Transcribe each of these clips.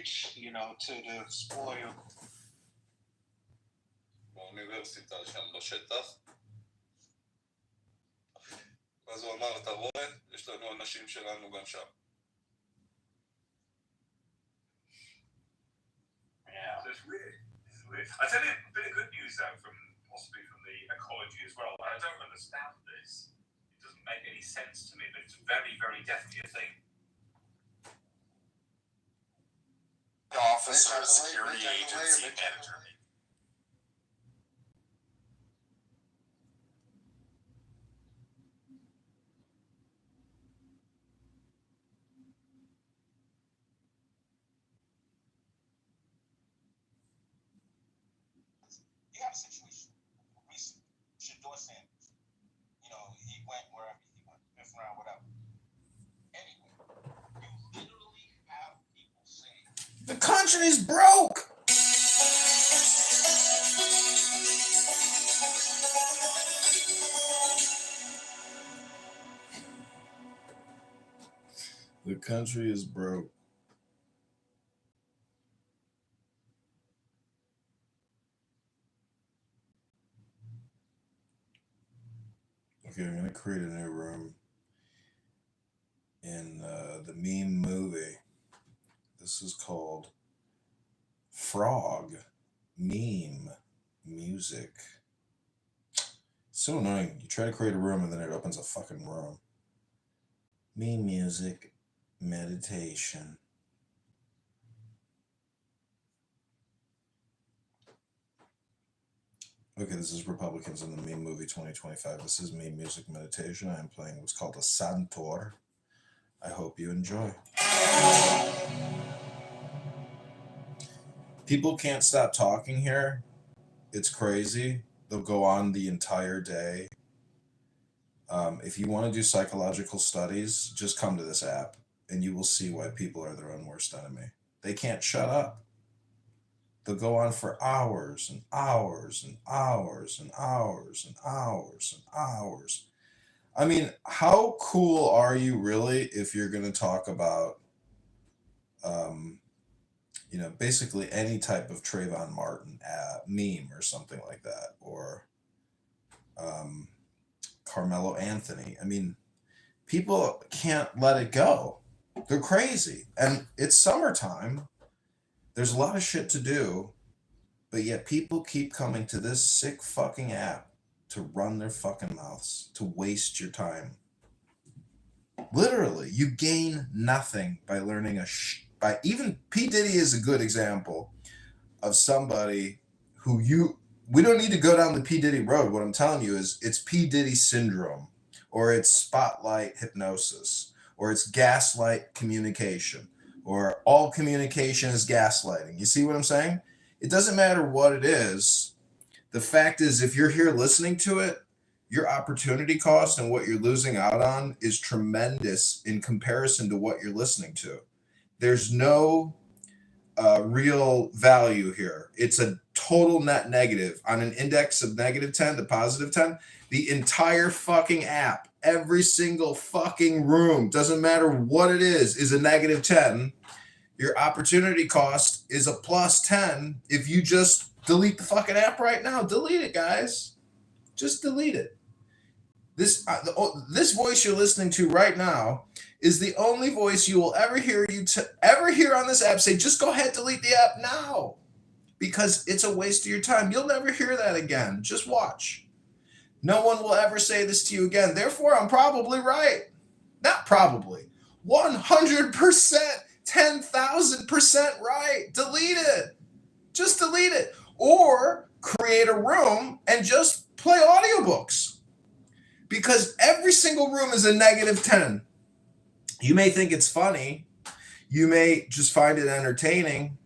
stage, to the spoil. באוניברסיטה שם בשטח. אז הוא אמר, אתה רואה? יש לנו אנשים שלנו גם שם. Yeah, so it's weird. It's weird. I tell you a bit of good news though, possibly from the ecology as well. I don't understand this. It doesn't make any sense to me, but it's very, very definitely a thing. Officer, security agency manager. You have a situation recently, Shador Sanders. He went wherever he went, fifth round, whatever. Anyway, you literally have people saying the country is broke. The country is broke. Okay, I'm going to create a new room in the meme movie. This is called Frog Meme Music. It's so annoying. You try to create a room and then it opens a fucking room. Meme music, meditation. Okay, this is Republicans in the Meme Movie 2025. This is Meme Music Meditation. I am playing what's called a Santor. I hope you enjoy. People can't stop talking here. It's crazy. They'll go on the entire day. If you want to do psychological studies, just come to this app and you will see why people are their own worst enemy. They can't shut up. They'll go on for hours and hours and hours and hours and hours and hours. I mean, how cool are you really if you're going to talk about, basically any type of Trayvon Martin meme or something like that, or Carmelo Anthony. I mean, people can't let it go. They're crazy. And it's summertime. There's a lot of shit to do, but yet people keep coming to this sick fucking app to run their fucking mouths, to waste your time. Literally, you gain nothing by learning by even P. Diddy is a good example of somebody who we don't need to go down the P. Diddy road. What I'm telling you is it's P. Diddy syndrome, or it's spotlight hypnosis, or it's gaslight communication, or all communication is gaslighting. You see what I'm saying? It doesn't matter what it is. The fact is, if you're here listening to it, your opportunity cost and what you're losing out on is tremendous in comparison to what you're listening to. There's no real value here. It's a total net negative. On an index of -10 to +10, the entire fucking app, every single fucking room, doesn't matter what it is a -10. Your opportunity cost is a +10 if you just delete the fucking app right now. Delete it, guys. Just delete it. This voice you're listening to right now is the only voice you will ever hear on this app say, just go ahead, delete the app now, because it's a waste of your time. You'll never hear that again. Just watch. No one will ever say this to you again. Therefore, I'm probably right. Not probably. 100%, 10,000% right. Delete it. Just delete it. Or create a room and just play audiobooks. Because every single room is a -10. You may think it's funny. You may just find it entertaining.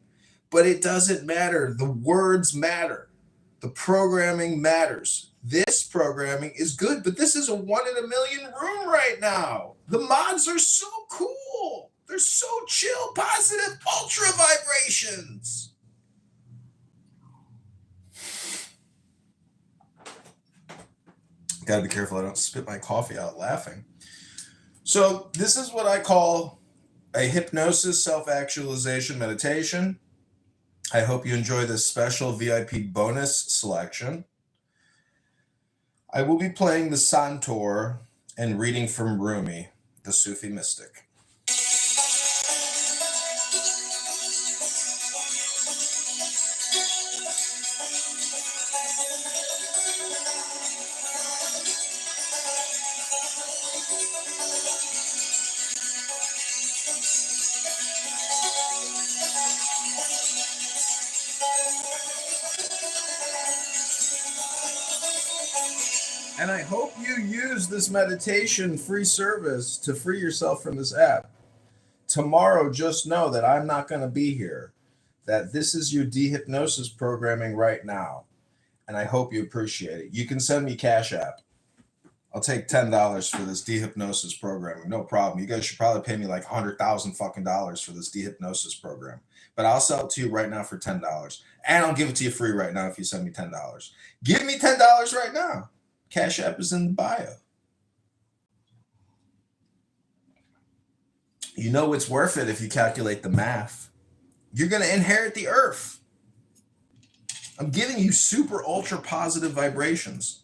But it doesn't matter. The words matter. The programming matters. This programming is good, but this is a 1 in a million room right now. The mods are so cool. They're so chill, positive, ultra vibrations. Gotta be careful I don't spit my coffee out laughing. So this is what I call a hypnosis self-actualization meditation. I hope you enjoy this special VIP bonus selection. I will be playing the Santor and reading from Rumi, the Sufi mystic. And I hope you use this meditation free service to free yourself from this app. Tomorrow, just know that I'm not going to be here, that this is your dehypnosis programming right now. And I hope you appreciate it. You can send me Cash App. I'll take $10 for this dehypnosis programming. No problem. You guys should probably pay me like $100,000 fucking dollars for this dehypnosis program. But I'll sell it to you right now for $10. And I'll give it to you free right now if you send me $10. Give me $10 right now. Cash App is in the bio. You know it's worth it if you calculate the math. You're going to inherit the earth. I'm giving you super ultra positive vibrations.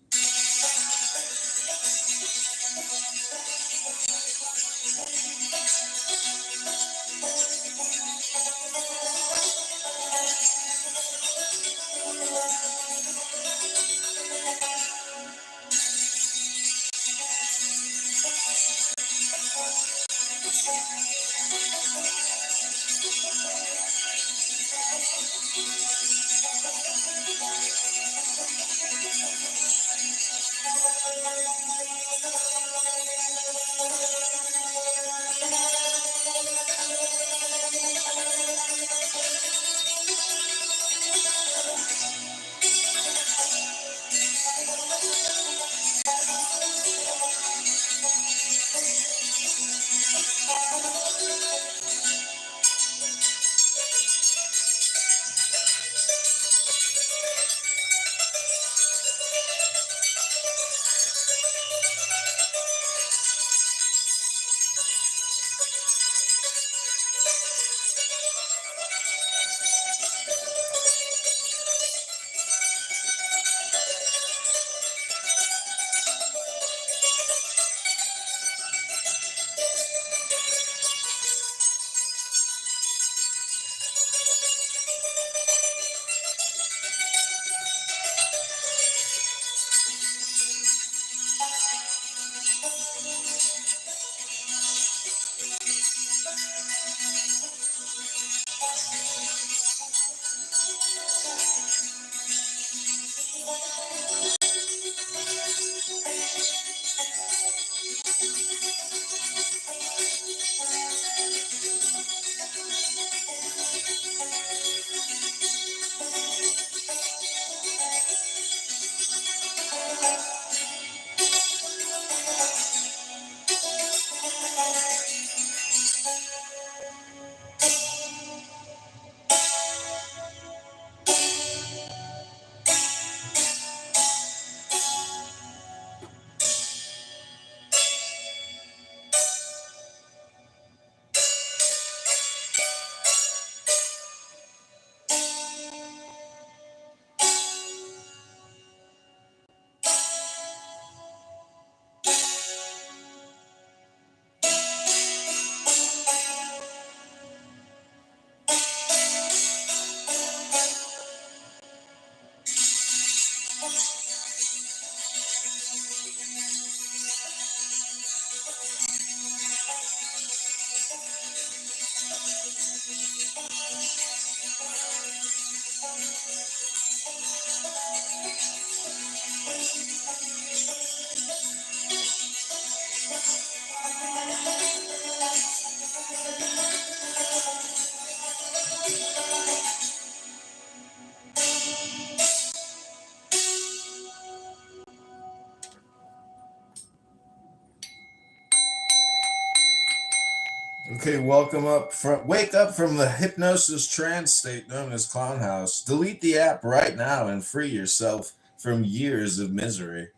Okay, wake up from the hypnosis trance state known as Clown House. Delete the app right now and free yourself from years of misery.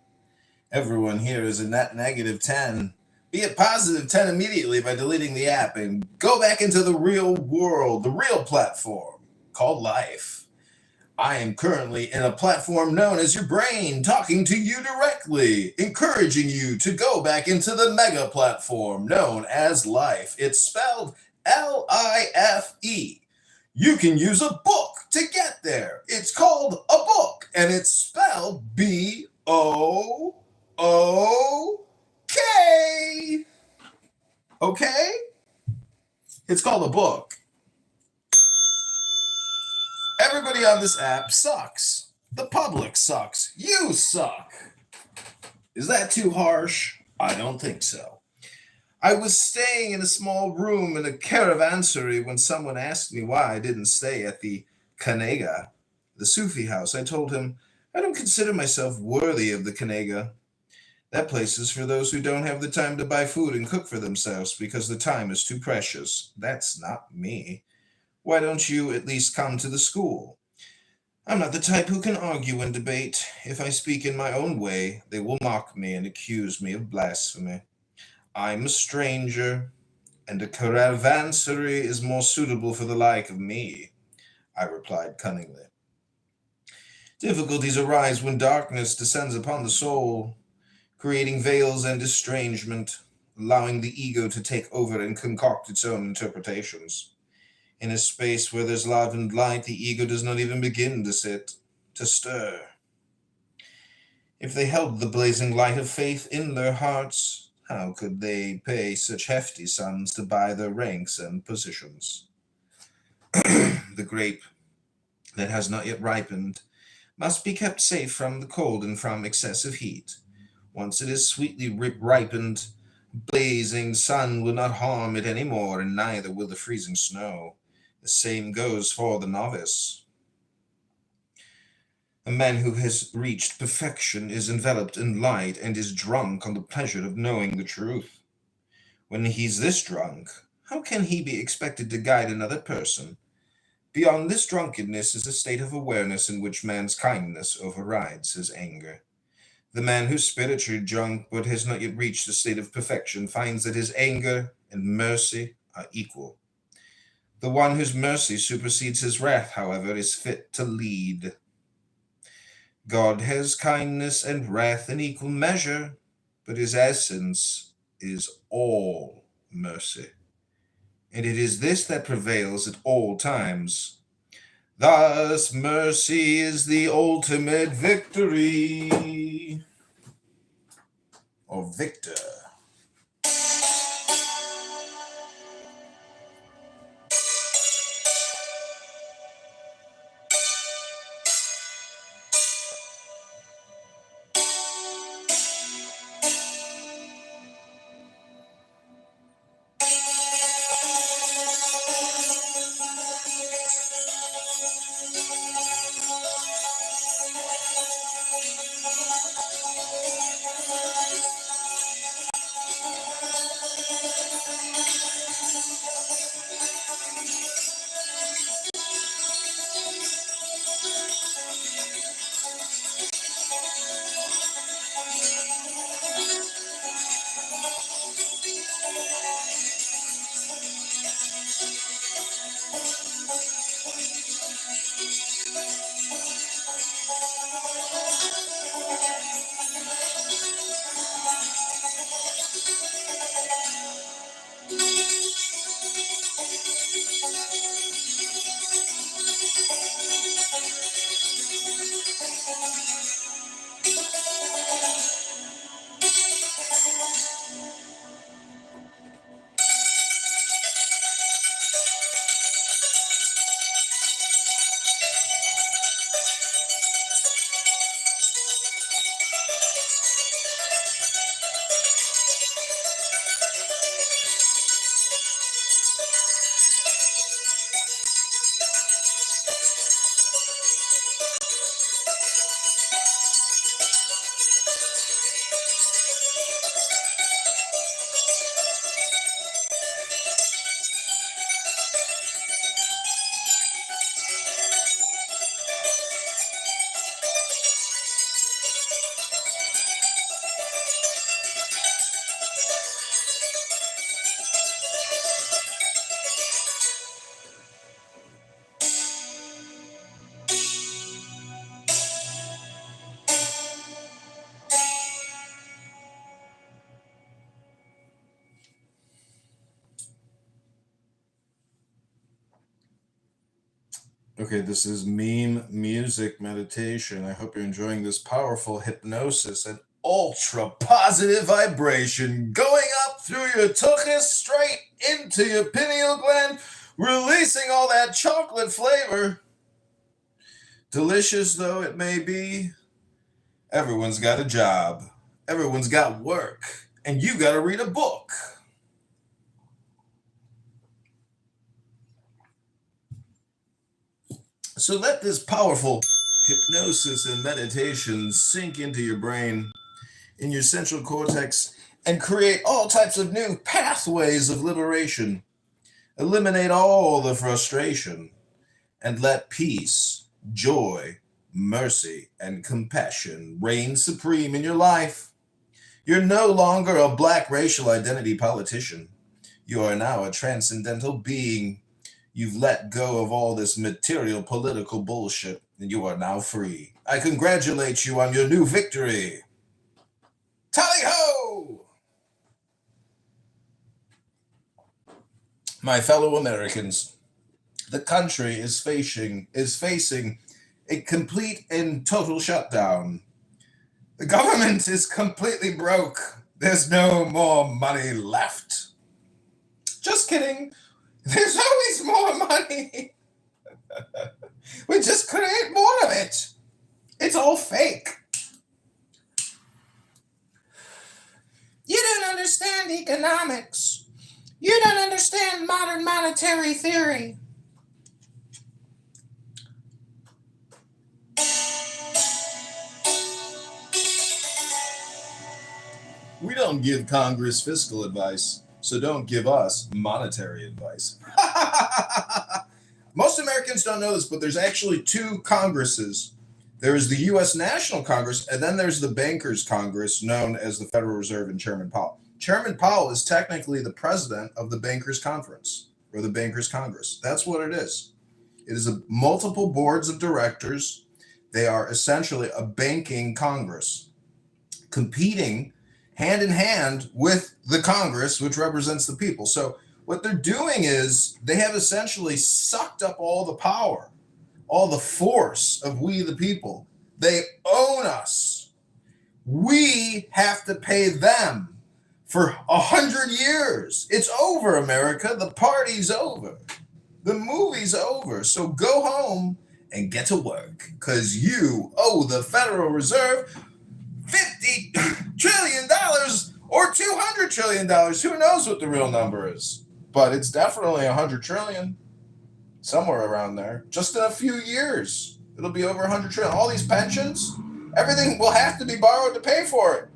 Everyone here is a net negative 10, Be a positive 10 immediately by deleting the app and go back into the real world, the real platform called life. I am currently in a platform known as your brain, talking to you directly, encouraging you to go back into the mega platform known as life. It's spelled LIFE. You can use a book to get there. It's called a book, and it's spelled BOOK. Okay? It's called a book. Everybody on this app sucks. The public sucks. You suck. Is that too harsh? I don't think so. I was staying in a small room in a caravanserai when someone asked me why I didn't stay at the Kanega, the Sufi house. I told him, I don't consider myself worthy of the Kanega. That place is for those who don't have the time to buy food and cook for themselves because the time is too precious. That's not me. Why don't you at least come to the school? I'm not the type who can argue and debate. If I speak in my own way, they will mock me and accuse me of blasphemy. I'm a stranger, and a caravanserai is more suitable for the like of me, I replied cunningly. Difficulties arise when darkness descends upon the soul, creating veils and estrangement, allowing the ego to take over and concoct its own interpretations. In a space where there's love and light, the ego does not even begin to sit, to stir. If they held the blazing light of faith in their hearts, how could they pay such hefty sums to buy their ranks and positions? The grape that has not yet ripened must be kept safe from the cold and from excessive heat. Once it is sweetly ripened, blazing sun will not harm it any more, and neither will the freezing snow. The same goes for the novice. A man who has reached perfection is enveloped in light and is drunk on the pleasure of knowing the truth. When he's this drunk, how can he be expected to guide another person? Beyond this drunkenness is a state of awareness in which man's kindness overrides his anger. The man who's spiritually drunk but has not yet reached a state of perfection finds that his anger and mercy are equal. The one whose mercy supersedes his wrath, however, is fit to lead. God has kindness and wrath in equal measure, but his essence is all mercy. And it is this that prevails at all times. Thus, mercy is the ultimate victory. Or victor. Okay, this is meme music meditation. I hope you're enjoying this powerful hypnosis and ultra positive vibration going up through your tuchus straight into your pineal gland, releasing all that chocolate flavor. Delicious though it may be, everyone's got a job, everyone's got work, and you gotta read a book. So let this powerful hypnosis and meditation sink into your brain, in your central cortex, and create all types of new pathways of liberation. Eliminate all the frustration, and let peace, joy, mercy, and compassion reign supreme in your life. You're no longer a black racial identity politician. You are now a transcendental being. You've let go of all this material political bullshit, and you are now free. I congratulate you on your new victory. Tally ho! My fellow Americans, the country is facing a complete and total shutdown. The government is completely broke. There's no more money left. Just kidding. There's always more money. We just create more of it. It's all fake. You don't understand economics. You don't understand modern monetary theory. We don't give Congress fiscal advice, so don't give us monetary advice. Most Americans don't know this, but there's actually two Congresses. There's the U.S. National Congress, and then there's the Bankers Congress, known as the Federal Reserve and Chairman Powell. Chairman Powell is technically the president of the Bankers Conference, or the Bankers Congress. That's what it is. It is multiple boards of directors. They are essentially a banking Congress, competing hand in hand with the Congress, which represents the people. So what they're doing is they have essentially sucked up all the power, all the force of we the people. They own us. We have to pay them for 100 years. It's over, America. The party's over. The movie's over. So go home and get to work, because you owe the Federal Reserve $50 trillion or $200 trillion. Who knows what the real number is? But it's definitely 100 trillion, somewhere around there. Just in a few years, it'll be over 100 trillion. All these pensions, everything will have to be borrowed to pay for it.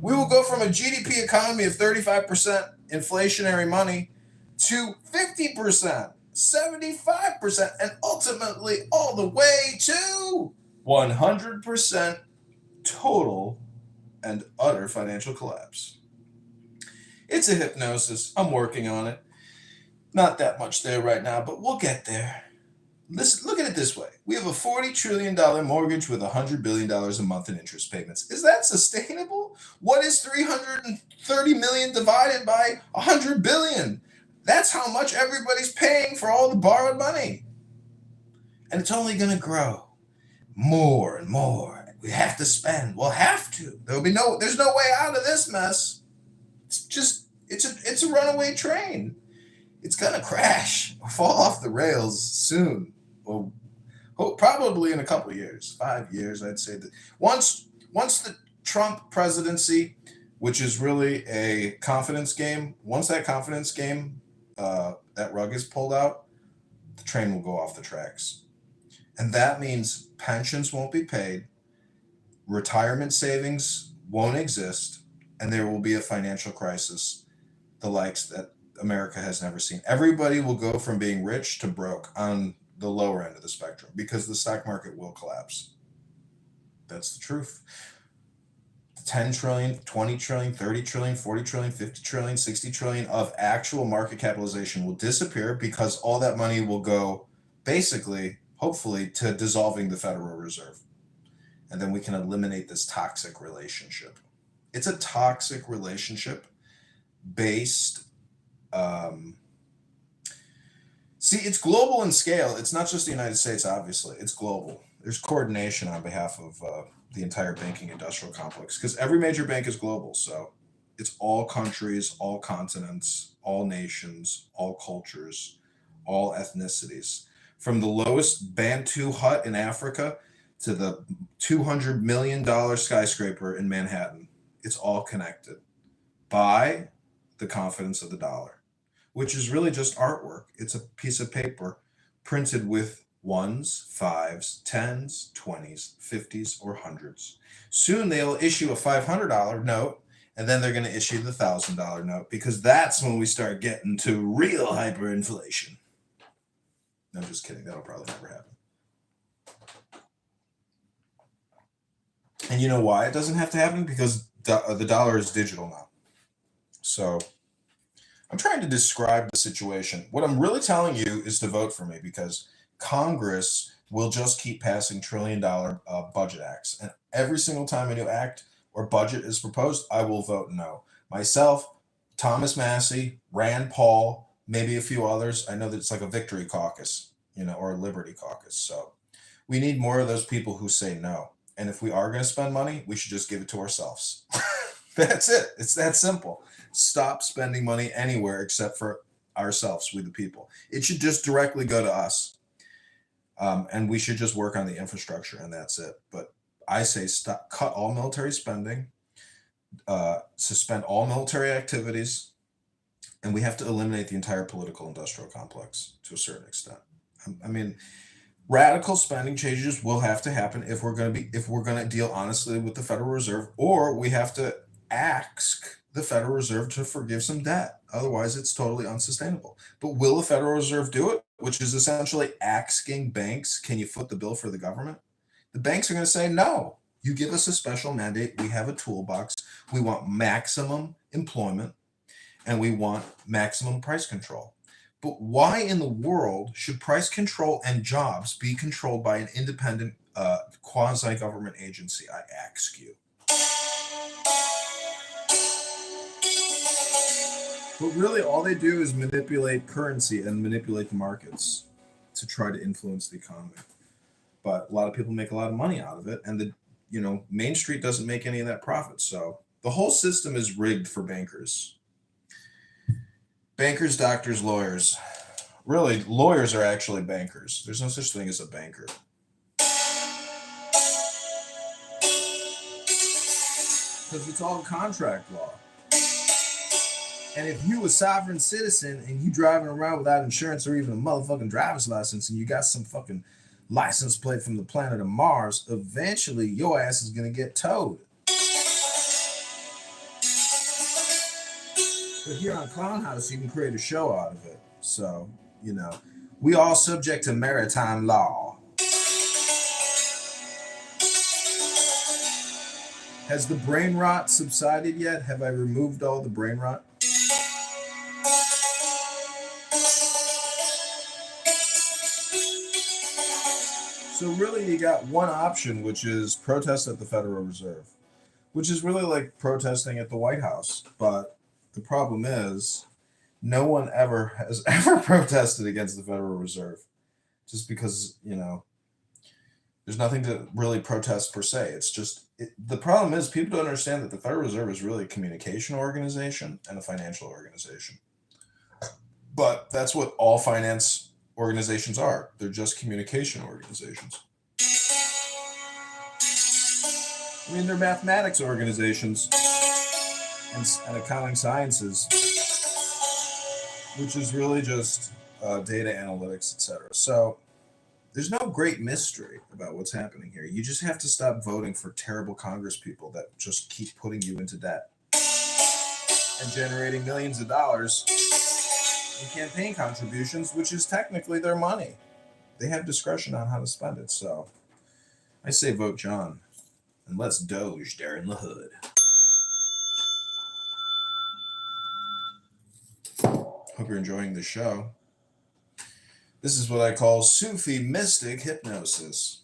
We will go from a GDP economy of 35% inflationary money to 50%, 75%, and ultimately all the way to 100% total and utter financial collapse. It's a hypnosis. I'm working on it. Not that much there right now, but we'll get there. Listen, look at it this way. We have a $40 trillion mortgage with $100 billion a month in interest payments. Is that sustainable? What is 330 million divided by 100 billion? That's how much everybody's paying for all the borrowed money. And it's only going to grow more and more. We have to spend. We'll have to. There's no way out of this mess. It's a runaway train. It's gonna crash or fall off the rails soon. Well, probably in a couple of years, 5 years, I'd say that once the Trump presidency, which is really a confidence game, once that confidence game, that rug is pulled out, the train will go off the tracks. And that means pensions won't be paid, retirement savings won't exist, and there will be a financial crisis, the likes that America has never seen. Everybody will go from being rich to broke on the lower end of the spectrum because the stock market will collapse. That's the truth. 10 trillion, 20 trillion, 30 trillion, 40 trillion, 50 trillion, 60 trillion of actual market capitalization will disappear because all that money will go basically, hopefully, to dissolving the Federal Reserve. And then we can eliminate this toxic relationship. It's a toxic relationship based, See, it's global in scale. It's not just the United States, obviously. It's global. There's coordination on behalf of the entire banking industrial complex because every major bank is global. So it's all countries, all continents, all nations, all cultures, all ethnicities. From the lowest Bantu hut in Africa to the $200 million skyscraper in Manhattan, it's all connected by the confidence of the dollar, which is really just artwork. It's a piece of paper printed with ones, fives, tens, 20s, 50s, or hundreds. Soon they'll issue a $500 note, and then they're going to issue the $1,000 note because that's when we start getting to real hyperinflation. No, just kidding. That'll probably never happen. And you know why it doesn't have to happen? Because the dollar is digital now. So I'm trying to describe the situation. What I'm really telling you is to vote for me because Congress will just keep passing trillion-dollar budget acts. And every single time a new act or budget is proposed, I will vote no. Myself, Thomas Massey, Rand Paul, maybe a few others. I know that it's like a victory caucus, or a liberty caucus. So we need more of those people who say no. And if we are going to spend money, we should just give it to ourselves. That's it. It's that simple. Stop spending money anywhere except for ourselves, we the people. It should just directly go to us. And we should just work on the infrastructure, and that's it. But I say cut all military spending, suspend all military activities, and we have to eliminate the entire political industrial complex to a certain extent. I mean, radical spending changes will have to happen if we're going to deal honestly with the Federal Reserve, or we have to ask the Federal Reserve to forgive some debt. Otherwise, it's totally unsustainable. But will the Federal Reserve do it? Which is essentially asking banks, can you foot the bill for the government? The banks are going to say, no, you give us a special mandate. We have a toolbox. We want maximum employment and we want maximum price control. But why in the world should price control and jobs be controlled by an independent quasi-government agency, I ask you? But really, all they do is manipulate currency and manipulate the markets to try to influence the economy. But a lot of people make a lot of money out of it, and Main Street doesn't make any of that profit. So the whole system is rigged for bankers. Bankers, doctors, lawyers. Really, lawyers are actually bankers. There's no such thing as a banker. Because it's all contract law. And if you a sovereign citizen and you driving around without insurance or even a motherfucking driver's license and you got some fucking license plate from the planet of Mars, eventually your ass is going to get towed. But here on Clown House, you can create a show out of it. So, we all subject to maritime law. Has the brain rot subsided yet? Have I removed all the brain rot? So really, you got one option, which is protest at the Federal Reserve, which is really like protesting at the White House. But the problem is, no one has ever protested against the Federal Reserve, just because, there's nothing to really protest per se. It's just, the problem is people don't understand that the Federal Reserve is really a communication organization and a financial organization. But that's what all finance organizations are. They're just communication organizations. I mean, they're mathematics organizations and accounting sciences, which is really just data analytics, etc. So there's no great mystery about what's happening here. You just have to stop voting for terrible Congress people that just keep putting you into debt and generating millions of dollars in campaign contributions, which is technically their money. They have discretion on how to spend it. So I say vote John, and let's doge there in the hood. Hope you're enjoying the show. This is what I call Sufi mystic hypnosis.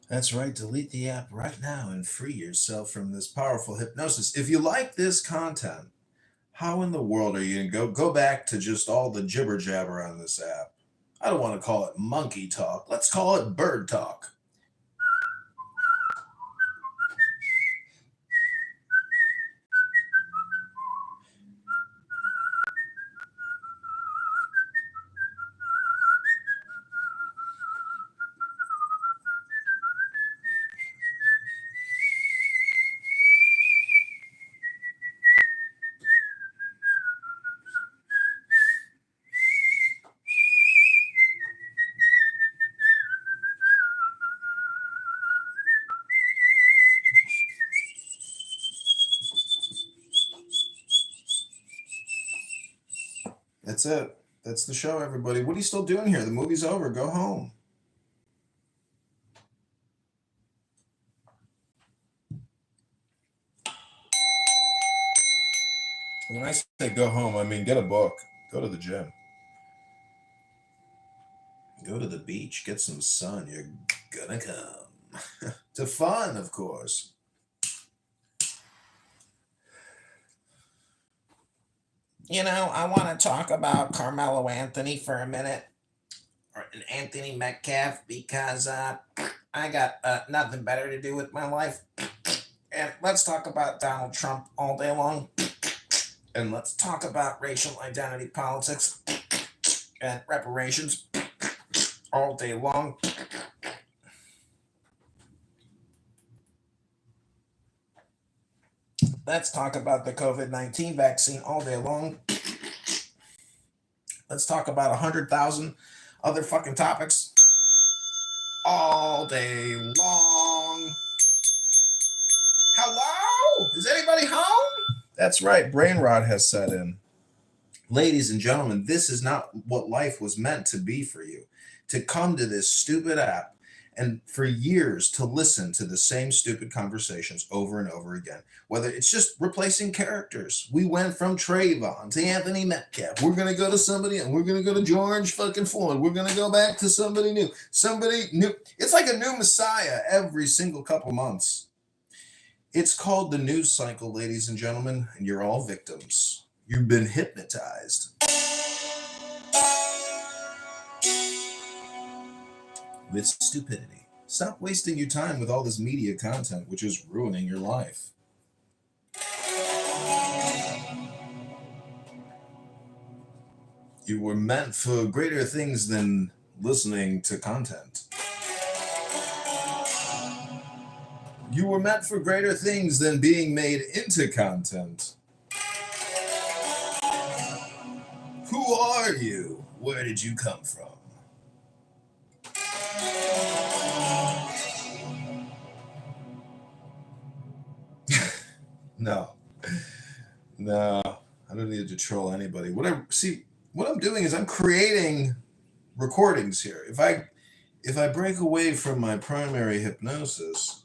That's right. Delete the app right now and free yourself from this powerful hypnosis. If you like this content, how in the world are you going to go back to just all the jibber jabber on this app? I don't want to call it monkey talk. Let's call it bird talk. That's it. That's the show, everybody. What are you still doing here? The movie's over. Go home. When I say go home, I mean get a book. Go to the gym. Go to the beach. Get some sun. You're gonna come. To fun, of course. You know, I want to talk about Carmelo Anthony for a minute, or Anthony Metcalf, because I got nothing better to do with my life. And let's talk about Donald Trump all day long. And let's talk about racial identity politics and reparations all day long. Let's talk about the COVID-19 vaccine all day long. Let's talk about 100,000 other fucking topics all day long. Hello? Is anybody home? That's right. Brain rot has set in. Ladies and gentlemen, this is not what life was meant to be for you. To come to this stupid app and for years to listen to the same stupid conversations over and over again. Whether it's just replacing characters. We went from Trayvon to Anthony Metcalf. We're going to go to somebody and we're going to go to George fucking Floyd. We're going to go back to somebody new. Somebody new. It's like a new messiah every single couple months. It's called the news cycle, ladies and gentlemen, and you're all victims. You've been hypnotized with stupidity. Stop wasting your time with all this media content, which is ruining your life. You were meant for greater things than listening to content. You were meant for greater things than being made into content. Who are you? Where did you come from? No, I don't need to troll anybody. What I'm doing is I'm creating recordings here. If I break away from my primary hypnosis,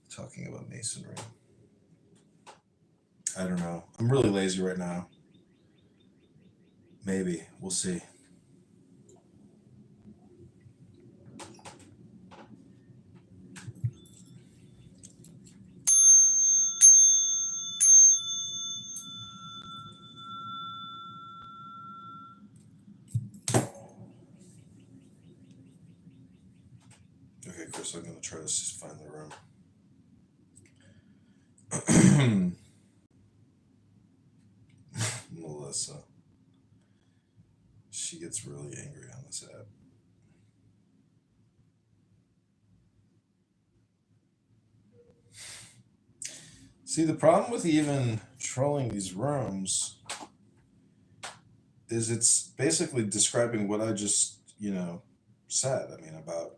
talking about masonry, I don't know. I'm really lazy right now. Maybe. We'll see. Okay, Chris, I'm going to try to find the room. Melissa. She gets really angry on this app. See, the problem with even trolling these rooms is it's basically describing what I just, said. I mean, about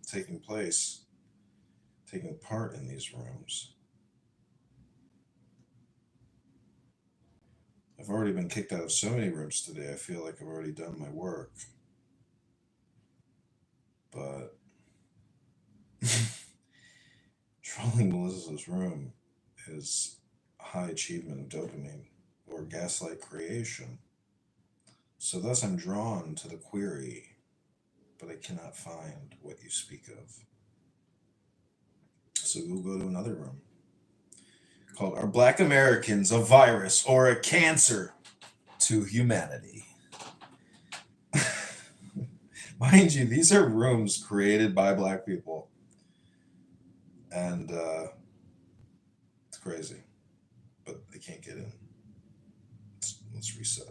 taking part in these rooms. I've already been kicked out of so many rooms today. I feel like I've already done my work. But trolling Melissa's room is a high achievement of dopamine or gaslight creation. So thus I'm drawn to the query, but I cannot find what you speak of. So we'll go to another room called Are Black Americans a Virus or a Cancer to Humanity? Mind you, these are rooms created by Black people. And it's crazy. But they can't get in. Let's reset.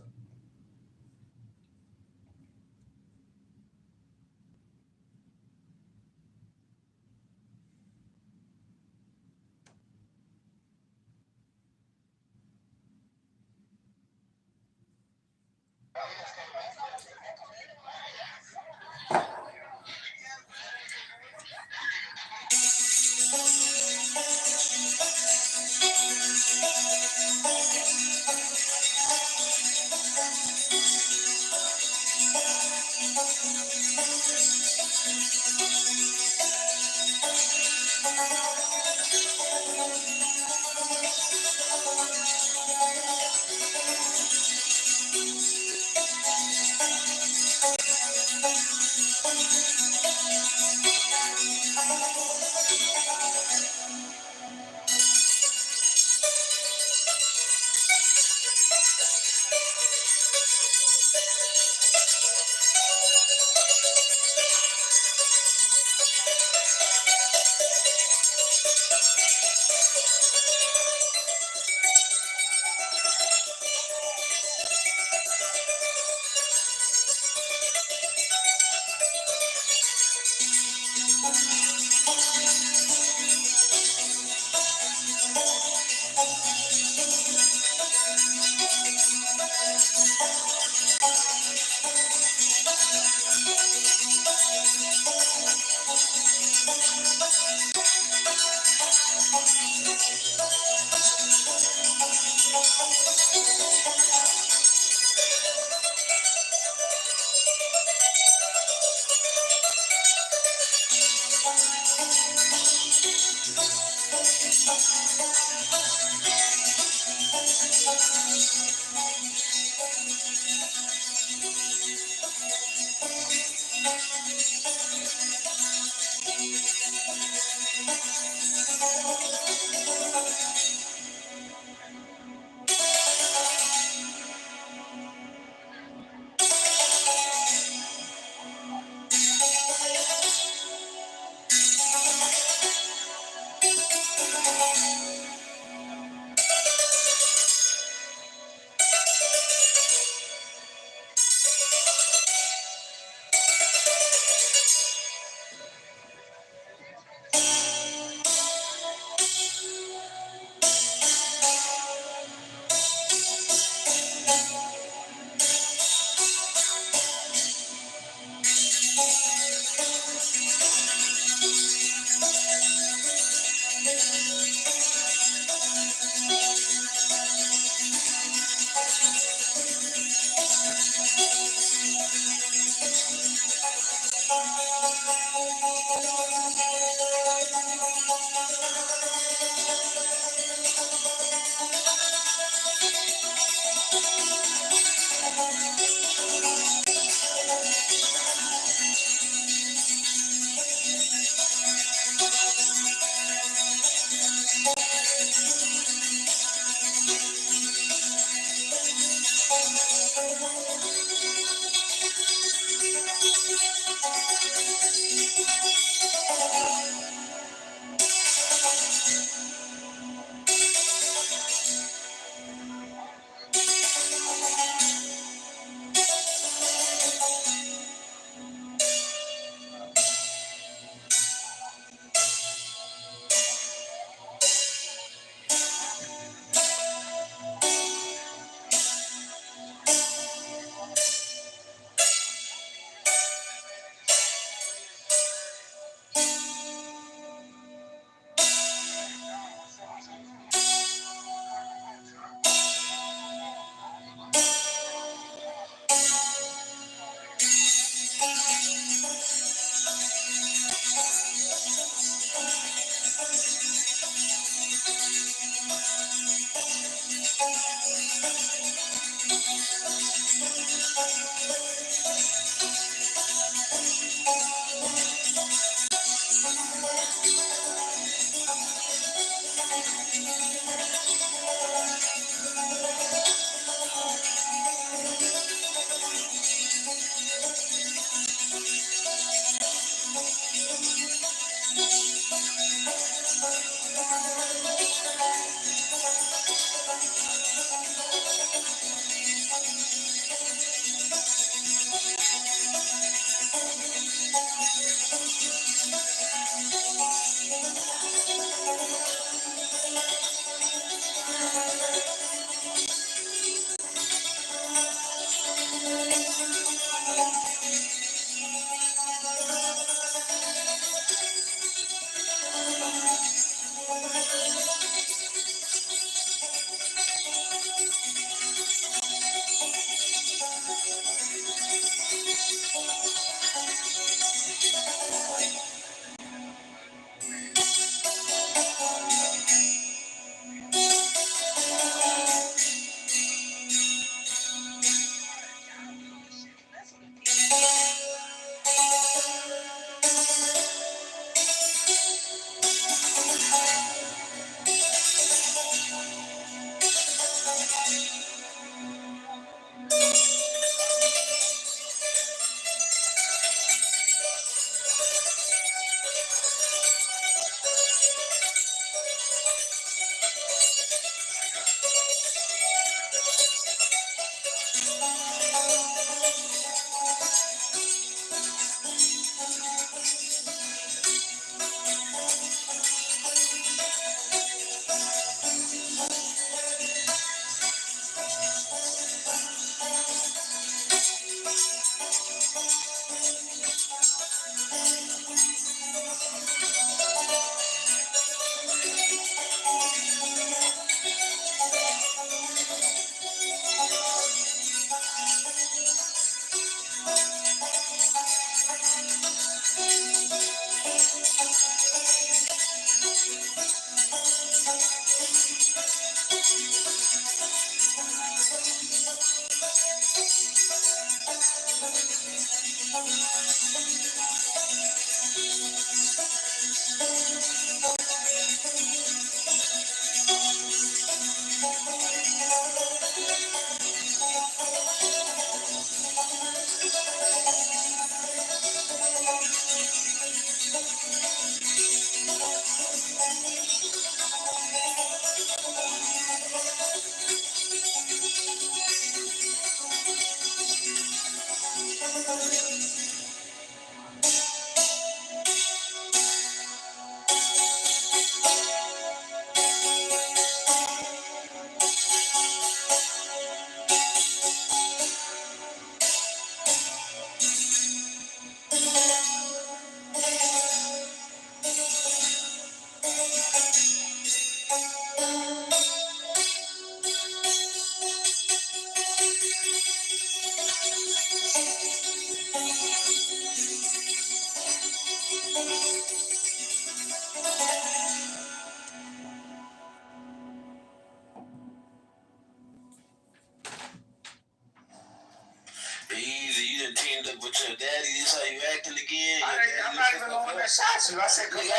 Easy, you done teamed up with your daddy. This how you acting again? I'm not even the one that shot you. I said, Nigga, you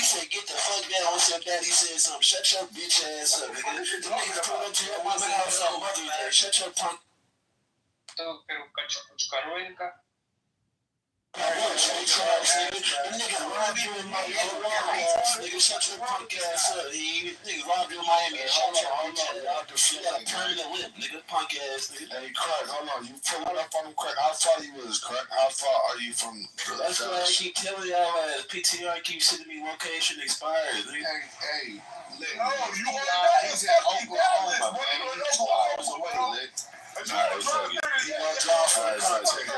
said get the fuck down. Once your daddy said something, shut your bitch ass up, nigga. The niggas pulled up to your woman house on Mother's Day. Shut your punk. Pero Cachucaruenca. Nigga robbed you in Miami, nigga, shut your punk ass up. Nigga robbed you in Miami, shut your bitch ass up. You got a permanent whip, nigga, punk ass nigga. Hey, Crack, hold on. You pulling up on him, Crack? How far you is, Crack? How far are you from the That's why I keep telling y'all PTR keeps sending me location expired, nigga. Hey, Lick. No, you ain't done. He's in Oklahoma, man. He's 2 hours away, Lick. Alright, fuck it. He gonna draw for the contact.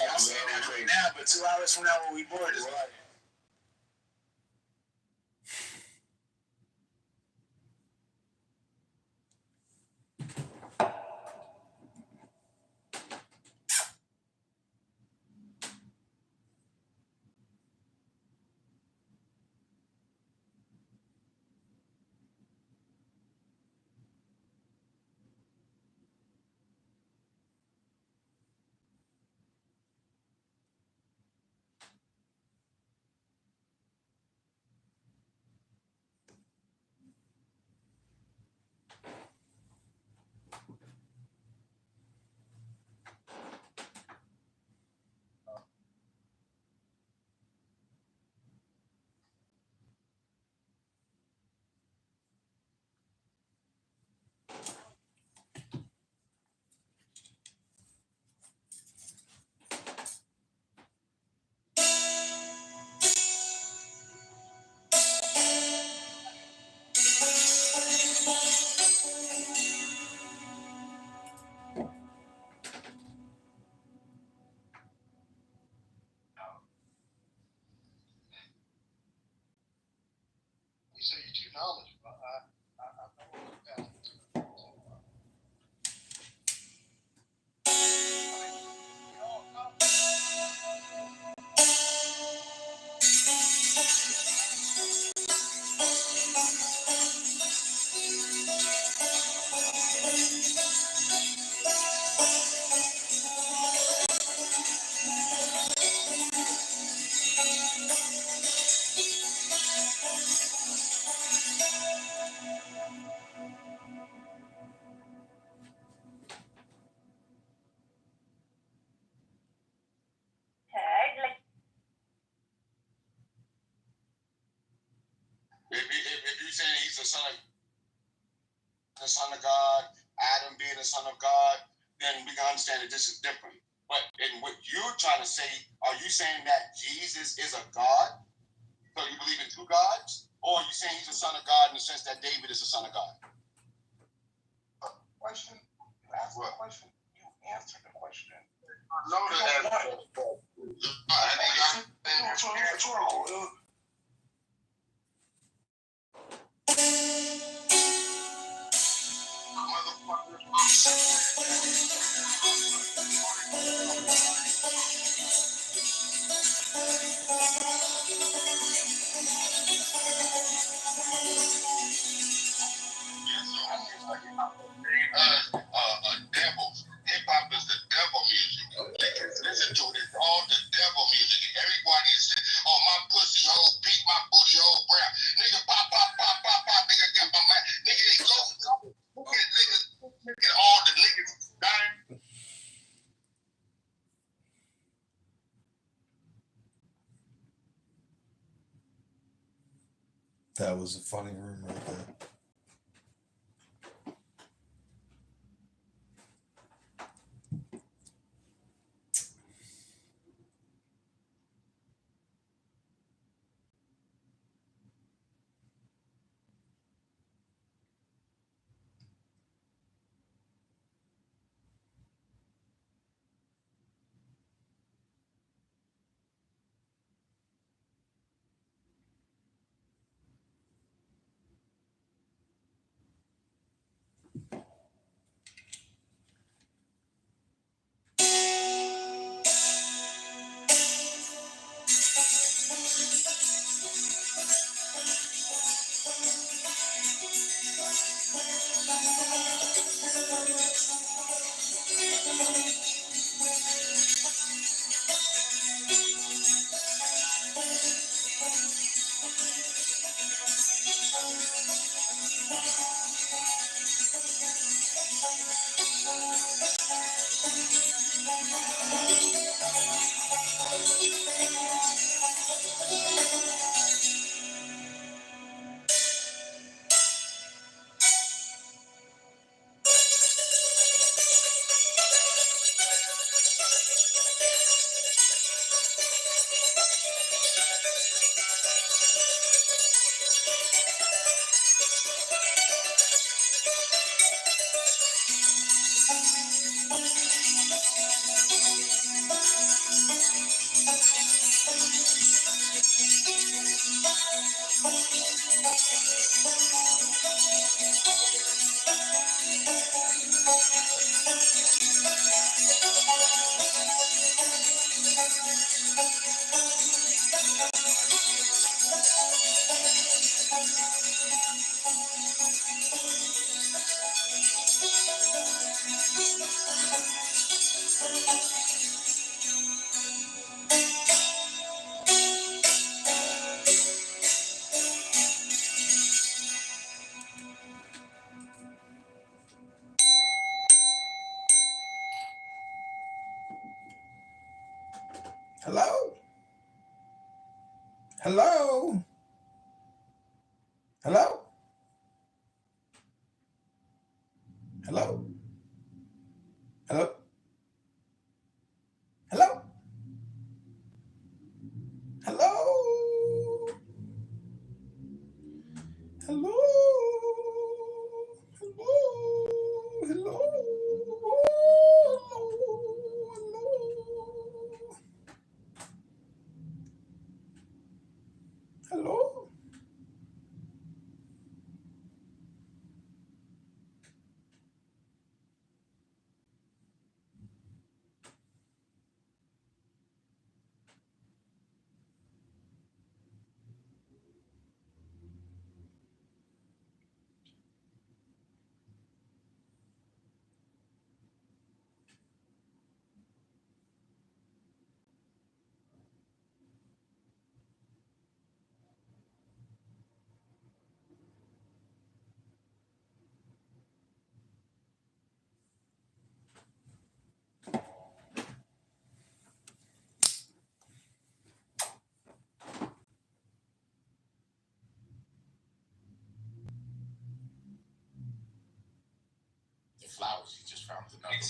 I'm saying that right now, but 2 hours from now when we board is like. You say you're too knowledgeable. I know If you're saying he's the son of God, Adam being the son of God, then we can understand that this is different. But in what you're trying to say, are you saying that Jesus is a God? So you believe in two gods? Or are you saying he's the son of God in the sense that David is the son of God? Question. You asked the question. You answered the question. No, the rhetorical. Devil. Hip hop is the devil music. Listen to it. It's all the devil music. Everybody is saying, oh, my pussy hole pink, my booty hole brown. Nigga, pop, pop, pop, pop, pop. Nigga, got my mind. Nigga, they go. Nigga, all the niggas dying. That was a funny room right there. Hello? Hello? Hello? Hello? Hello? Hello? Hello? Hello? Hello? Hello? Hello? flowers. He just found another way.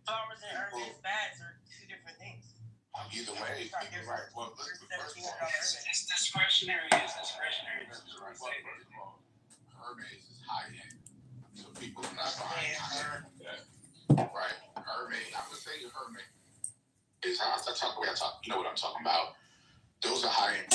Flowers and Hermes bags are two different things. Either way, you're right. Well, look, first of all, It's discretionary. It's discretionary. first of all, Hermes is high end, so people are not buying high end. Right, Hermes. I would say Hermes is how I talk the way I talk. You know what I'm talking about. Those are high end.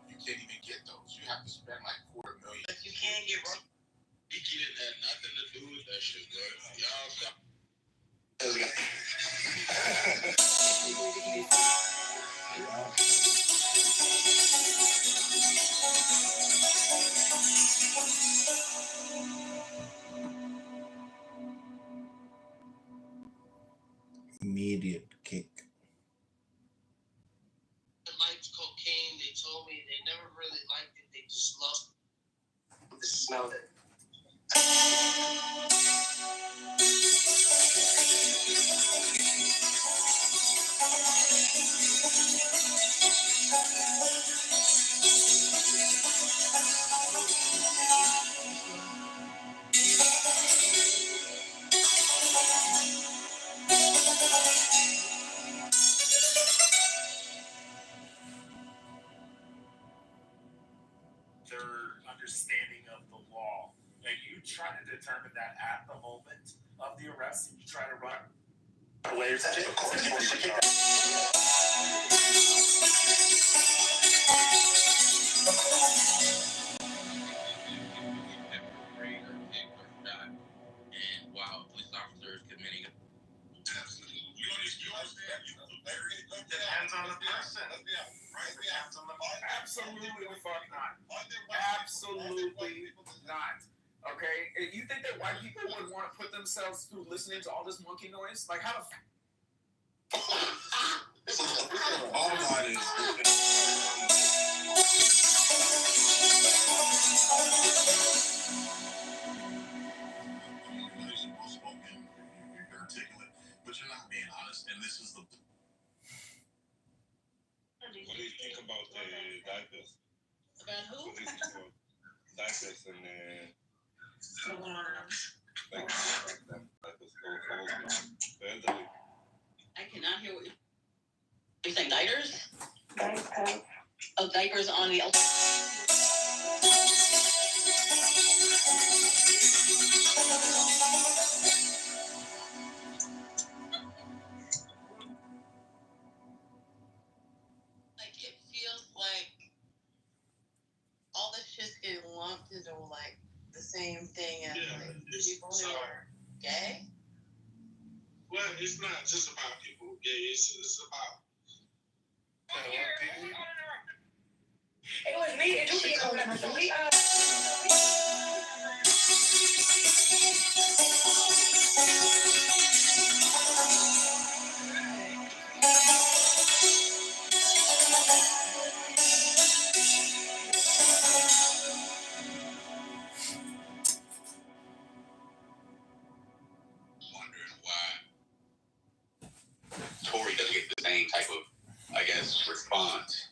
You can't even get those. You have to spend like $250,000. But you can't get wrong. Nikki didn't have nothing to do with that shit, bro. Y'all stop. Immediate kick. They liked cocaine. They told me they never really liked it. They just loved The smell of it. Their understanding of the law. And you try to determine that at the moment of the arrest, and you try to run layers of and wow, police officers committing a Depends on the person. Depends on the Absolutely the fuck not. Absolutely not. Okay? You think that white people would want to put themselves through listening to all this monkey noise? Like how the articulate, but you're not being honest, and this is the. What do you think about the diapers? about who? What do you think about diapers and diapers for elderly? I cannot hear what you're saying. Diapers? Oh, diapers on the. Like it feels like all the shit's getting lumped into like the same thing as like people who are gay. Well, it's not just about people gay. It's about. It was me and Julie coming up. So we Wondering why Tory doesn't get the same type of, I guess, response.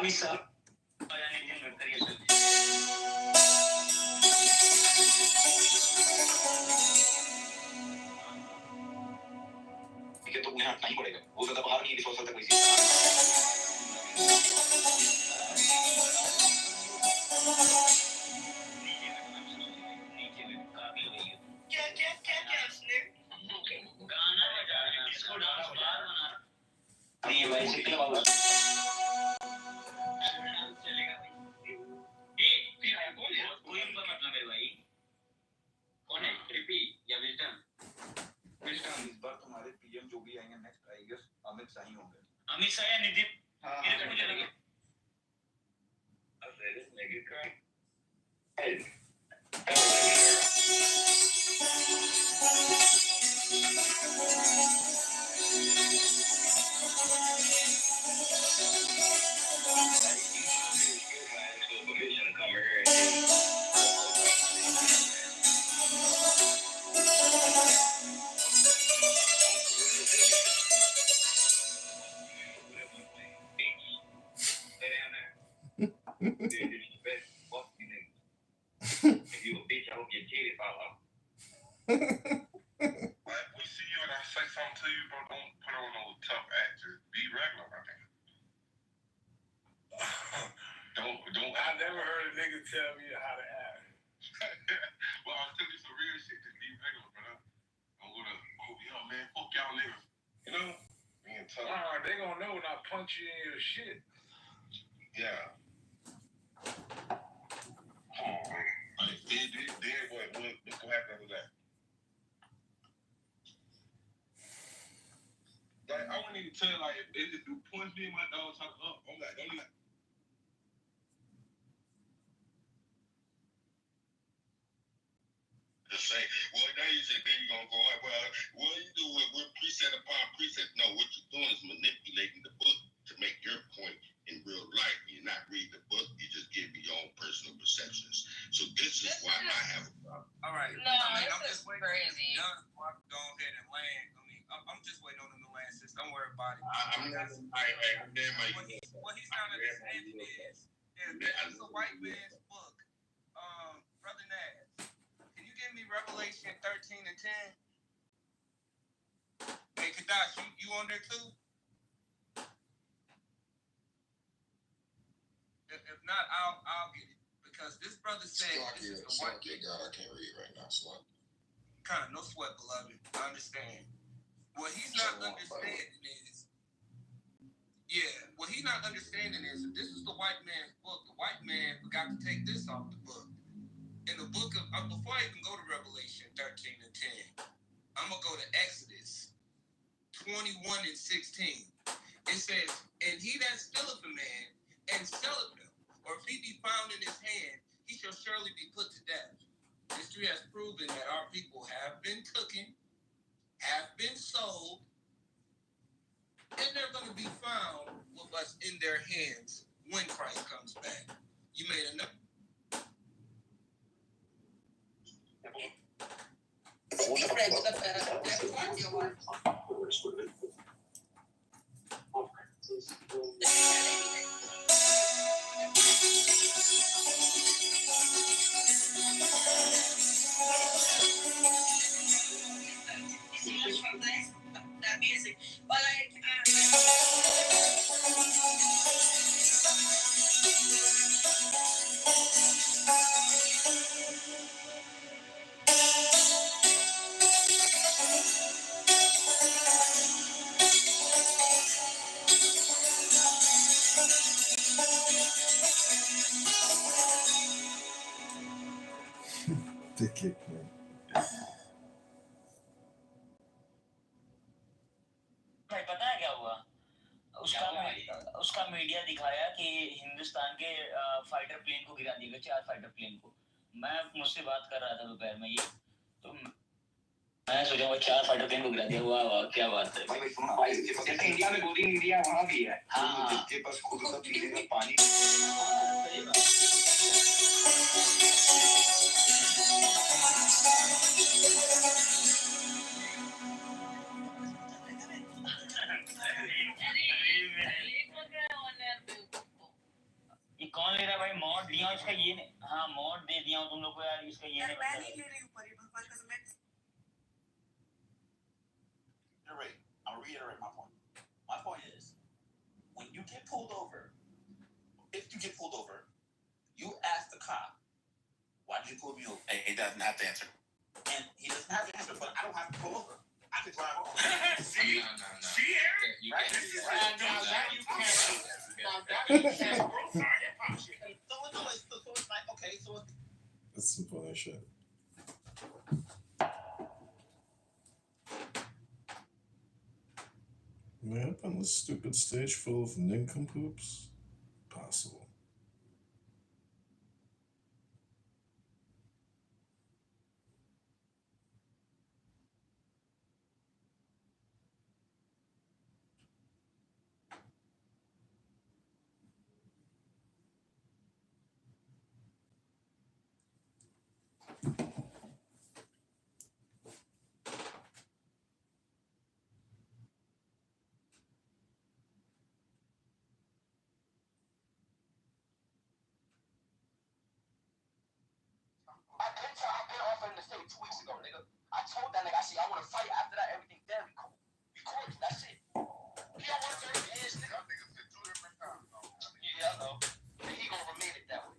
तो उन्हें हटना ही पड़ेगा। हो सकता बाहर नहीं हो सकता कोई चीज नहीं है भाई सिक्के वाला कोई मतलब मेरे भाई कौन है ट्रिपी या विजडम इस बार तुम्हारे पीएम जो भी आएंगे next I guess Amit Shah ही होंगे। अमित शाह या नितिन ये तो मुझे लगे अरे नेगेटिव का Like, we see you and I say something to you, bro, don't put on no tough act. Just be regular, my nigga. Don't. I never heard a nigga tell me how to act. Well, I'll tell you some real shit. Just be regular, bro. I'm gonna, yo, man, fuck y'all niggas. You know? Being tough. They gonna know when I punch you in your shit. Yeah. Like, then what's gonna happen after that? Like, I wouldn't even tell, like, if you punch me and my dog talk up, I'm like, just say, well, now you say, then you're gonna go, well, what you do with precept upon precept? No, what you're doing is manipulating the book to make your point in real life. You're not reading the book, you're just giving your own personal perceptions. So this is why I have a problem. All right. No, I mean, I'm this just is waiting crazy. Go ahead and land. I mean, I'm just waiting on him to land, sis. Don't worry about it. What he's not understanding is this is a white man's book. Brother Naz, can you give me Revelation 13 and 10? Hey, Kadash, you on there too? If not, I'll get it. Because this brother said this is the white man. God, I can't read right now, so kind of no sweat, beloved. I understand. What he's not understanding is, what he's not understanding is, if this is the white man's book, the white man forgot to take this off the book. In the book of, before I even go to Revelation 13 and 10, I'm going to go to Exodus 21 and 16. It says, and he that stealeth a man and selleth him, or if he be found in his hand, he shall surely be put to death. History has proven that our people have been taken, have been sold, and they're going to be found with us in their hands when Christ comes back. You made enough. That music, but like. पता है क्या हुआ उसका media दिखाया कि हिंदुस्तान के fighter plane को गिरा दिया 4 फाइटर प्लेन को। मैं मुझसे बात कर रहा था दोपहर में ये तो मैं सोचा 4 फाइटर प्लेन को गिरा दिया। वाह क्या बात है भाई सुनो भाई इंडिया में बोरिंग इंडिया वहां भी है। हाँ जिसके पास खुद सब चीजें का पानी सही बात नोट दे दिया हूँ तुम लोग को यार, इसका ये नहीं मैं नहीं मतलब ले रही हूँ परी, भगवान कसम मैं Reiterate. I'll reiterate my point. My point is, when you get pulled over, if you get pulled over, you ask the cop, why did you pull me over? And he doesn't have to answer. And he doesn't have to answer, but I don't have to pull over. I can drive home. See? No. See, Aaron? You Right? can't This do is that. now that you can't do. Now that Yeah. you can't do. Sorry, I promise you. So it's like, okay, so it's That's some funny shit. Man, up on this stupid stage full of nincompoops? Possible. I been offered in the state 2 weeks ago, nigga. I told that nigga, I said, I want to fight. After that, everything dead. We cool. We cordial. That's it. He don't want to turn his hands, nigga. Niggas said 2 different times, though. Yeah, I know. And he gonna remain it that way.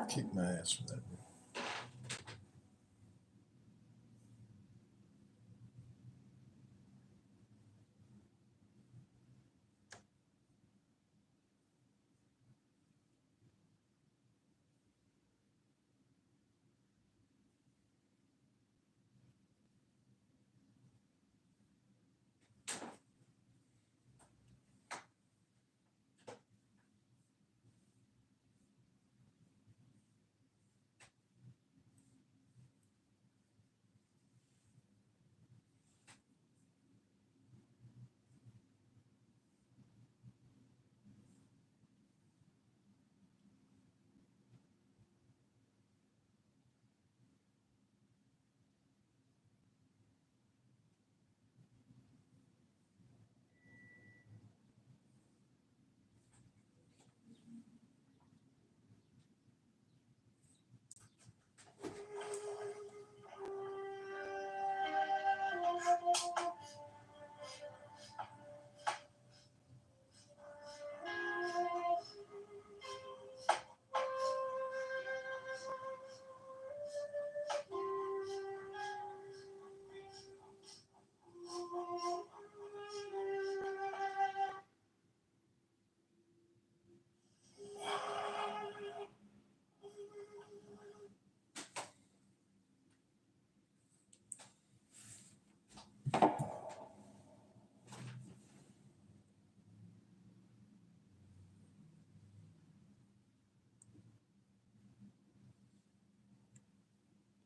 Kick my ass for that.